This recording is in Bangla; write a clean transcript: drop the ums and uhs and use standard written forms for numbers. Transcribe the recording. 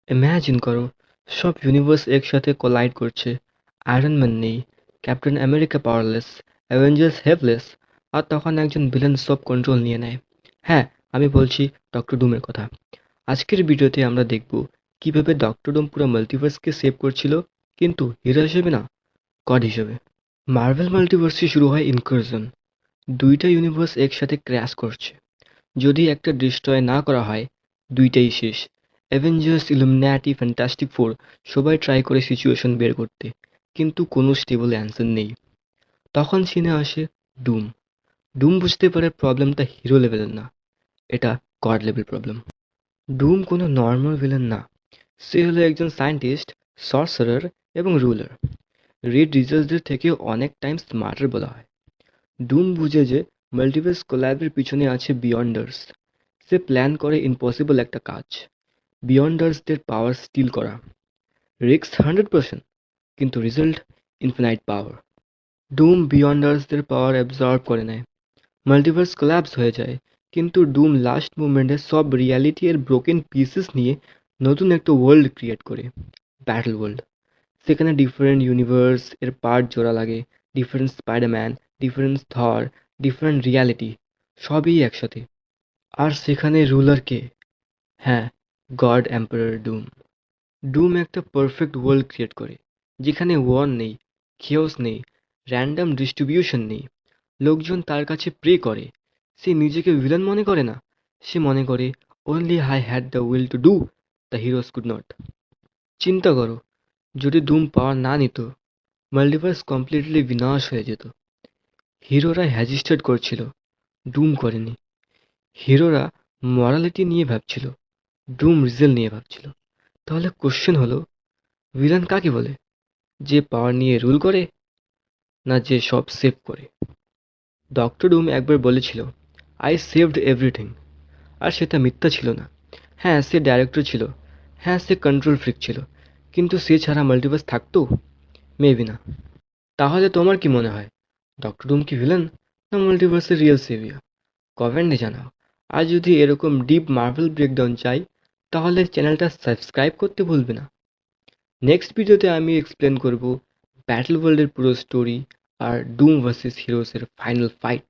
ইমাজিন করো, সব ইউনিভার্স একসাথে কোলাইড করছে। আয়রন ম্যান নেই, captain America powerless, Avengers helpless, আর তখন একজন ভিলেন সব কন্ট্রোল নিয়ে নেয়। হ্যাঁ, আমি বলছি ডক্টর ডুমের কথা। আজকের ভিডিওতে আমরা দেখব কিভাবে ডক্টর ডুম পুরো মাল্টিভার্সকে সেভ করছিল, কিন্তু হিরো হিসেবে না, গড হিসেবে। মার্ভেল মাল্টিভার্সে শুরু হয় ইনকারশন। দুইটা ইউনিভার্স একসাথে ক্র্যাশ করছে। যদি একটা ডিস্ট্রয় না করা হয়, দুইটাই শেষ। অ্যাভেঞ্জার্স, ইলুমিনাটি, ফ্যান্টাস্টিক ফোর সবাই ট্রাই করে সিচুয়েশন বের করতে, কিন্তু কোনো স্টেবল অ্যান্সার নেই। তখন সিনে আসে ডুম। ডুম বুঝতে পারে প্রবলেমটা হিরো লেভেলের না, এটা গড লেভেল প্রবলেম। ডুম কোনো নর্মাল ভিলেন না, সে হলো একজন সায়েন্টিস্ট, সর্সারার এবং রুলার। রেড রিজার্সদের থেকে অনেক টাইম স্মার্টার বলা হয়। ডুম বুঝে যে মাল্টিভার্স কোল্যাবের পিছনে আছে বিয়ন্ডার্স। সে প্ল্যান করে ইম্পসিবল একটা কাজ, বিয়ন্ডার্সদের পাওয়ার স্টিল করা। রিস্ক 100%, কিন্তু রেজাল্ট ইনফিনাইট পাওয়ার। ডুম বিয়ন্ডার্সদের পাওয়ার অ্যাবজর্ব করে নেয়। মাল্টিভার্স কোল্যাপস হয়ে যায়, কিন্তু ডুম লাস্ট মুভমেন্টে সব রিয়ালিটি এর ব্রোকেন পিসেস নিয়ে নতুন একটা ওয়ার্ল্ড ক্রিয়েট করে, ব্যাটল ওয়ার্ল্ড। সেখানে ডিফারেন্ট ইউনিভার্স এর পার্ট জোড়া লাগে, ডিফারেন্ট স্পাইডারম্যান, ডিফারেন্ট থর, ডিফারেন্ট রিয়ালিটি, সবই একসাথে। আর সেখানে রুলার কে? হ্যাঁ, গড এম্পারার ডুম। ডুম একটা পারফেক্ট ওয়ার্ল্ড ক্রিয়েট করে, যেখানে ওয়ার নেই, খেওস নেই, র্যান্ডম ডিস্ট্রিবিউশন নেই। লোকজন তার কাছে প্রে করে। সে নিজেকে ভিলেন মনে করে না, সে মনে করে only I had the will to do, the heroes could not. চিন্তা করো, যদি ডুম পাওয়ার না নিত, মাল্টিভার্স কমপ্লিটলি বিনাশ হয়ে যেত। হিরোরা হ্যাজিস্টেড করছিল, ডুম করেনি। হিরোরা মরালিটি নিয়ে ভাবছিল, ডুম রিজেল নিয়ে ভাবছিল। তাহলে কোশ্চেন হলো, ভিলেন কাকে বলে? যে পাওয়ার নিয়ে রুল করে, না যে সব সেভ করে? ডক্টর ডুম একবার বলেছিল, আই সেভড এভরিথিং। আর সেটা মিথ্যা ছিল না। হ্যাঁ, সে ডাইরেক্টর ছিল, হ্যাঁ সে কন্ট্রোল ফ্রিক ছিল, কিন্তু সে ছাড়া মাল্টিভার্স থাকতো? মেবি না। তাহলে তোমার কি মনে হয়, ডক্টর ডুম কি ভিলেন, না মাল্টিভার্সের রিয়েল সেভিয়ার? কমেন্টে জানাও। আর যদি এরকম ডিপ মার্ভেল ব্রেকডাউন চাই, তাহলে চ্যানেলটা সাবস্ক্রাইব করতে ভুলবে না। নেক্সট ভিডিওতে আমি এক্সপ্লেন করব ব্যাটল ওয়ার্ল্ডের পুরো স্টোরি আর ডুম ভার্সেস হিরোসের ফাইনাল ফাইট।